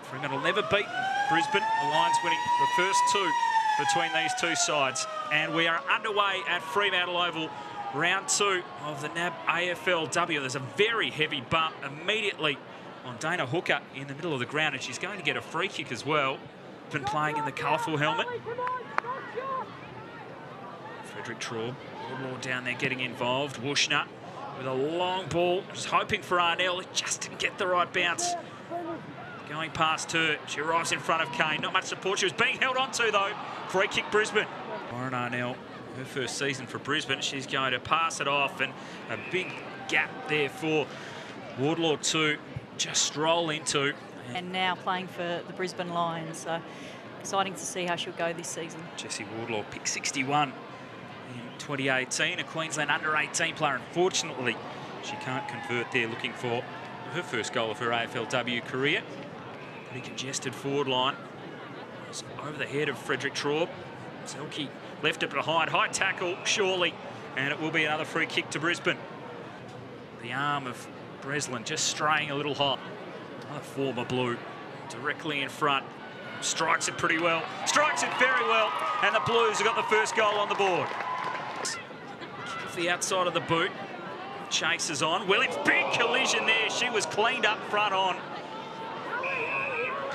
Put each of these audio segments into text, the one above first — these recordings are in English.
Fremantle never beaten Brisbane. The Lions winning the first two between these two sides. And we are underway at Fremantle Oval, round two of the NAB AFLW. There's a very heavy bump immediately on Dana Hooker in the middle of the ground, and she's going to get a free kick as well. Been playing in the colourful helmet. Frederick Traub, Wardlaw down there getting involved. Wushner with a long ball, just hoping for Arnell. It just didn't get the right bounce. Going past her, she arrives in front of Kane. Not much support. She was being held onto though. Free kick Brisbane. Lauren Arnell, her first season for Brisbane. She's going to pass it off, and a big gap there for Wardlaw to just stroll into. And now playing for the Brisbane Lions. So exciting to see how she'll go this season. Jessie Wardlaw picked 61 in 2018, a Queensland under-18 player. Unfortunately, she can't convert there, looking for her first goal of her AFLW career. Pretty congested forward line. It's over the head of Frederick Traub. Selke left it behind. High tackle, surely. And it will be another free kick to Brisbane. The arm of Breslin just straying a little high. Another former Blue directly in front. Strikes it pretty well. Strikes it very well. And the Blues have got the first goal on the board. Kick off the outside of the boot. Chases on. Williams, big collision there. She was cleaned up front on.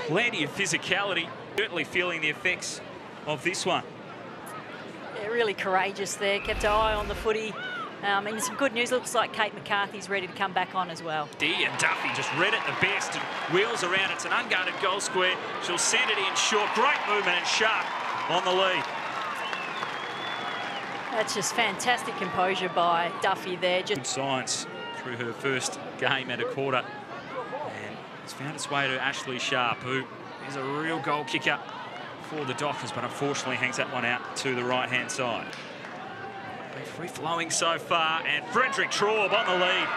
Plenty of physicality. Certainly feeling the effects of this one. Yeah, really courageous there. Kept her eye on the footy. And some good news. Looks like Kate McCarthy's ready to come back on as well. And Duffy just read it the best and wheels around. It's an unguarded goal square. She'll send it in short. Great movement and sharp on the lead. That's just fantastic composure by Duffy there. Just good signs through her first game at a quarter. And it's found its way to Ashley Sharp, who is a real goal kicker for the Dockers, but unfortunately hangs that one out to the right-hand side. Been free-flowing so far, and Frederick Traub on the lead.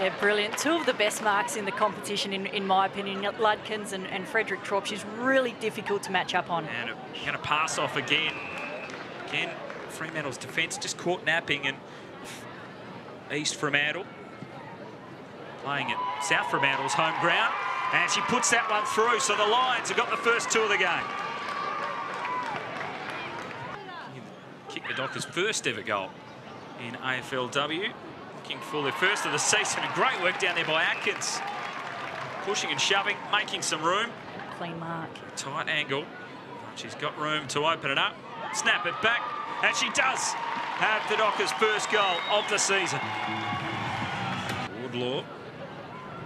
Yeah, brilliant. Two of the best marks in the competition, in my opinion, Ludkins and Frederick Traub. She's really difficult to match up on. And going to pass off again. Again, Fremantle's defence just caught napping, and East Fremantle playing at South Fremantle's home ground, and she puts that one through, so the Lions have got the first two of the game. Kick the Dockers' first ever goal in AFLW, looking for their first of the season, and great work down there by Atkins. Pushing and shoving, making some room. Clean mark. Tight angle. She's got room to open it up. Snap it back, and she does have the Dockers' first goal of the season. Wardlaw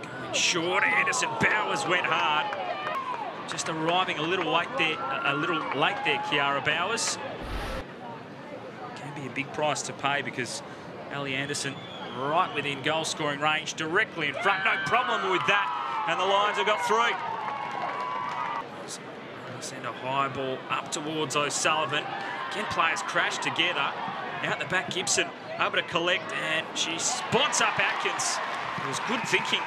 going short. Anderson Bowers went hard. Just arriving a little late there, Kiara Bowers. Can be a big price to pay because Ali Anderson right within goal scoring range, directly in front. No problem with that, and the Lions have got three. Send a high ball up towards O'Sullivan. Again, players crash together. Out the back, Gibson able to collect, and she spots up Atkins. It was good thinking.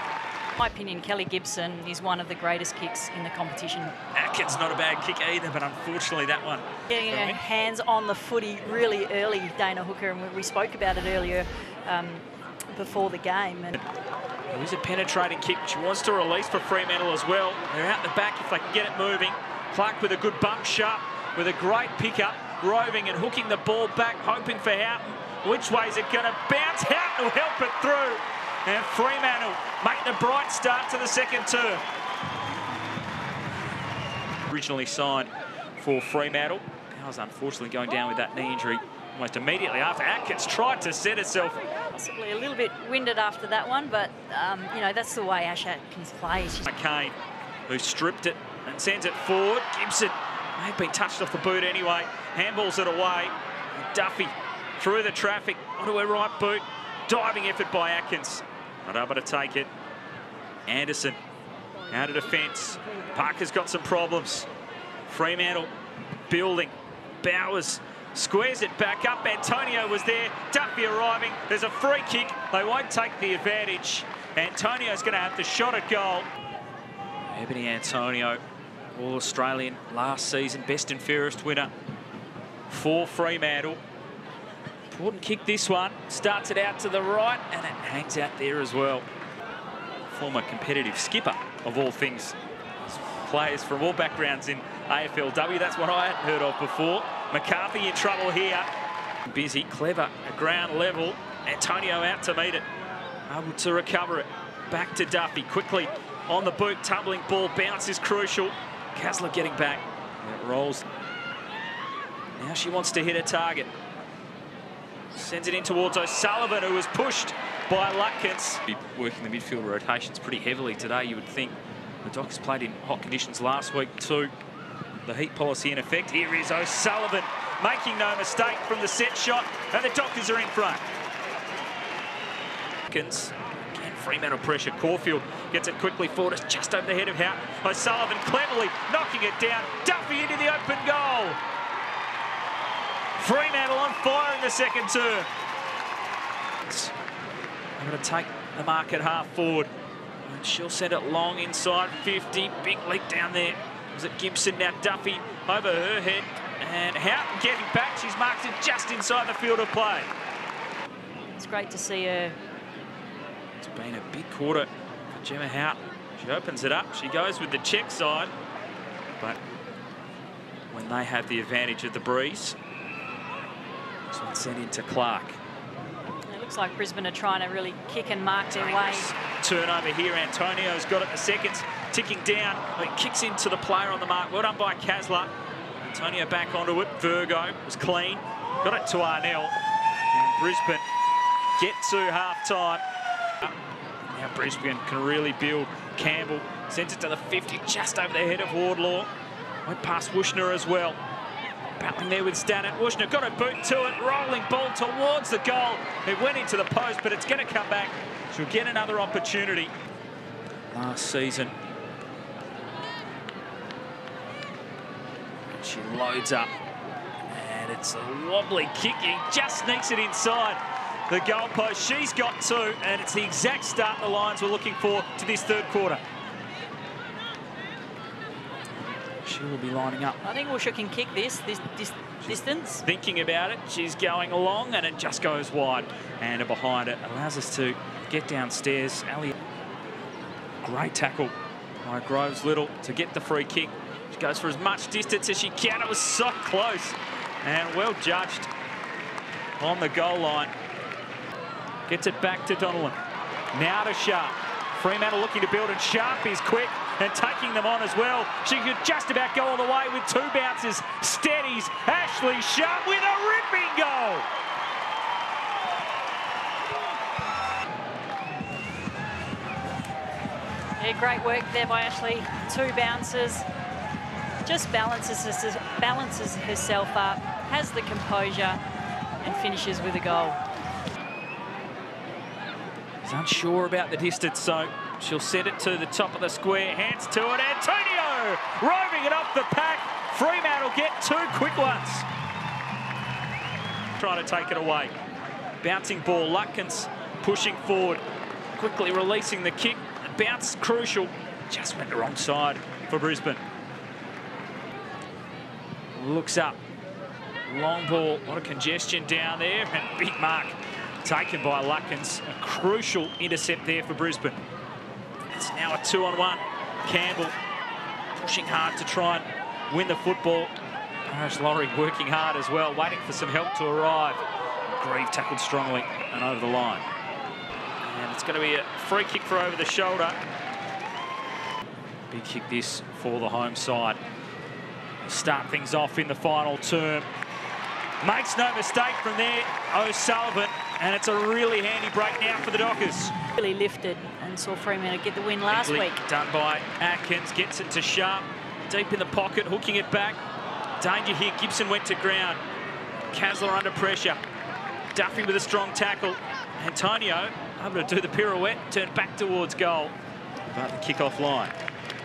In my opinion, Kelly Gibson is one of the greatest kicks in the competition. Atkins not a bad kick either, but unfortunately that one. Getting her hands on the footy really early, Dana Hooker, and we spoke about it earlier before the game. And it was a penetrating kick. She wants to release for Fremantle as well. They're out the back if they can get it moving. Clark with a good bump, Sharp with a great pickup, roving and hooking the ball back, hoping for Houghton. Which way is it going to bounce? Houghton will help it through. And Fremantle making a bright start to the second term. Originally signed for Fremantle. Bowers unfortunately going down with that knee injury almost immediately after. Atkins tried to set herself. Possibly a little bit winded after that one, but, you know, that's the way Ash Atkins plays. Kane, who stripped it and sends it forward. Gibson may have been touched off the boot anyway. Handballs it away. Duffy through the traffic onto her right boot. Diving effort by Atkins. Not able to take it. Anderson out of defence. Parker's got some problems. Fremantle building. Bowers squares it back up. Antonio was there. Duffy arriving. There's a free kick. They won't take the advantage. Antonio's going to have the shot at goal. Ebony Antonio, All-Australian last season, best and fairest winner for Fremantle. Important kick this one. Starts it out to the right, and it hangs out there as well. former competitive skipper of all things. Players from all backgrounds in AFLW. That's what I hadn't heard of before. McCarthy in trouble here. Busy, clever at ground level. Antonio out to meet it. Able to recover it. Back to Duffy. Quickly on the boot. Tumbling ball. Bounce is crucial. Kasler getting back. It rolls. Now she wants to hit a target. Sends it in towards O'Sullivan, who was pushed by Lutkins. Working the midfield rotations pretty heavily today, you would think. The Dockers played in hot conditions last week too. The heat policy in effect. Here is O'Sullivan making no mistake from the set shot, and the Dockers are in front. Lutkins, again, Fremantle pressure. Caulfield gets it quickly forward. It's just over the head of Houghton. O'Sullivan cleverly knocking it down. Duffy into the open goal. Fremantle on fire in the second term. I'm going to take the mark at half forward. And she'll send it long inside 50. Big leak down there. Was it Gibson? Now Duffy over her head. And Houghton getting back. She's marked it just inside the field of play. It's great to see her. It's been a big quarter for Gemma Houghton. She opens it up. She goes with the check side. But when they have the advantage of the breeze, so it's sent into Clark. It looks like Brisbane are trying to really kick and mark their way. Turnover here. Antonio's got it. The seconds ticking down. It kicks into the player on the mark. Well done by Kasler. Antonio back onto it. Virgo was clean. Got it to Arnell. And Brisbane get to half-time. Now Brisbane can really build. Campbell sends it to the 50, just over the head of Wardlaw. Went past Wushner as well. Battling there with Stannett. Wushner got a boot to it. Rolling ball towards the goal. It went into the post, but it's going to come back. She'll get another opportunity. Last season. She loads up. And it's a wobbly kick. He just sneaks it inside the goalpost. She's got two, and it's the exact start the Lions were looking for to this third quarter. She will be lining up. I think Woosha can kick this distance. Thinking about it, she's going along, and it just goes wide. And behind it allows us to get downstairs. Elliott, great tackle by Groves Little to get the free kick. She goes for as much distance as she can. It was so close and well judged on the goal line. Gets it back to Donovan. Now to Sharp. Fremantle looking to build, and Sharp is quick and taking them on as well. She could just about go all the way with two bounces. Steadies Ashley Sharp with a ripping goal. Yeah, great work there by Ashley. Two bounces. Just balances herself up, has the composure, and finishes with a goal. She's unsure about the distance, so she'll set it to the top of the square. Hands to it. Antonio roving it off the pack. Fremantle get two quick ones. Trying to take it away. Bouncing ball. Lutkins pushing forward. Quickly releasing the kick. The bounce crucial. Just went the wrong side for Brisbane. Looks up. Long ball. A lot of congestion down there. And big mark taken by Lutkins. A crucial intercept there for Brisbane. It's now a 2-on-1. Campbell pushing hard to try and win the football. Parish Laurie working hard as well, waiting for some help to arrive. Grieve tackled strongly and over the line. And it's going to be a free kick for over the shoulder. Big kick this for the home side. Start things off in the final term. Makes no mistake from there, O'Sullivan, and it's a really handy break now for the Dockers. Really lifted and saw Fremantle get the win last week. Done by Atkins, gets it to Sharp, deep in the pocket, hooking it back. Danger here, Gibson went to ground. Kasler under pressure. Duffy with a strong tackle. Antonio able to do the pirouette, turn back towards goal. But the kick-off line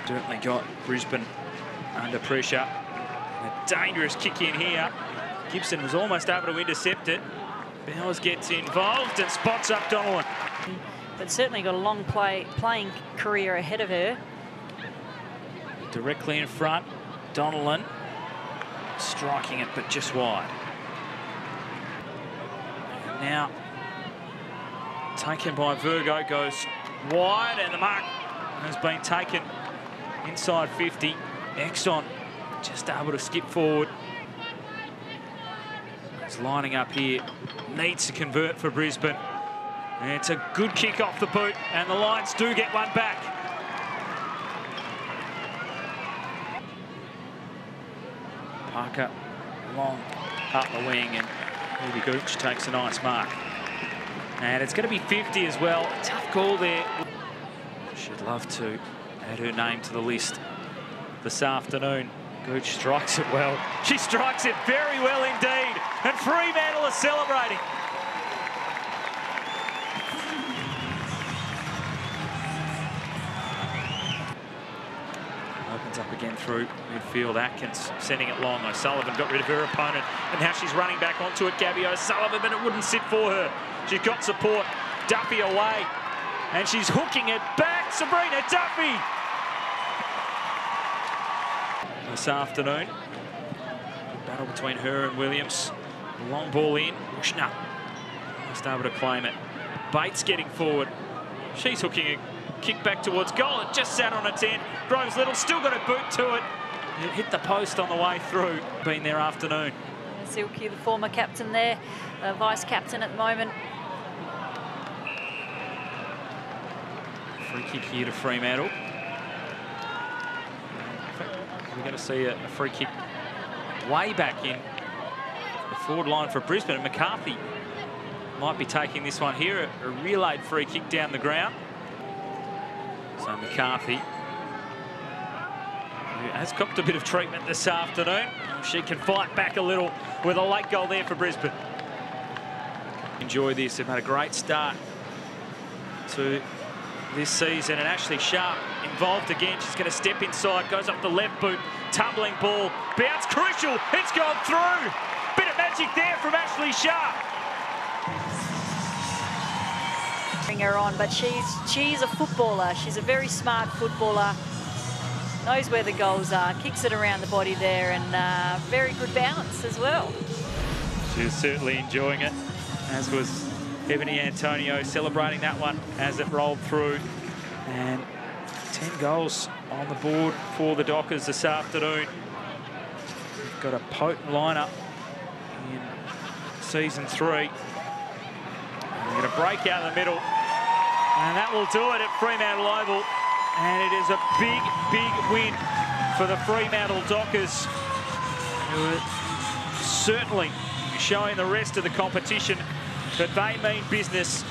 certainly got Brisbane under pressure. A dangerous kick in here. Gibson was almost able to intercept it. Bowers gets involved and spots up Donovan. But certainly got a long playing career ahead of her. Directly in front, Donnellan striking it, but just wide. And now taken by Virgo, goes wide, and the mark has been taken inside 50. Exxon just able to skip forward. He's lining up here, needs to convert for Brisbane. And it's a good kick off the boot, and the Lions do get one back. Parker long up the wing, and Ruby Gooch takes a nice mark. And it's going to be 50 as well. Tough call there. She'd love to add her name to the list this afternoon. Gooch strikes it well. She strikes it very well indeed. And Fremantle are celebrating. Opens up again through midfield. Atkins sending it long. O'Sullivan got rid of her opponent, and now she's running back onto it. Gabby O'Sullivan, but it wouldn't sit for her. She's got support. Duffy away, and she's hooking it back. Sabrina Duffy. This afternoon, good battle between her and Williams. Long ball in. Bushner just able to claim it. Bates getting forward. She's hooking a kick back towards goal. It just sat on its end. Groves Little still got a boot to it. It hit the post on the way through. Been their afternoon. Silky, the former captain there, vice captain at the moment. Free kick here to Fremantle. We're going to see a free kick way back in the forward line for Brisbane. And McCarthy might be taking this one here. A relayed free kick down the ground. So McCarthy, who has copped a bit of treatment this afternoon. She can fight back a little with a late goal there for Brisbane. Enjoy this. They've had a great start to this season, and Ashley Sharp involved again. She's going to step inside, goes up the left boot, tumbling ball, bounce, crucial, it's gone through. Bit of magic there from Ashley Sharp. Bring her on, but she's a footballer. She's a very smart footballer. Knows where the goals are, kicks it around the body there, and very good bounce as well. She was certainly enjoying it, as was Ebony Antonio, celebrating that one as it rolled through. And 10 goals on the board for the Dockers this afternoon. We've got a potent lineup in season 3. And we're going to break out the middle, and that will do it at Fremantle Oval. And it is a big, big win for the Fremantle Dockers, who are certainly showing the rest of the competition that they mean business.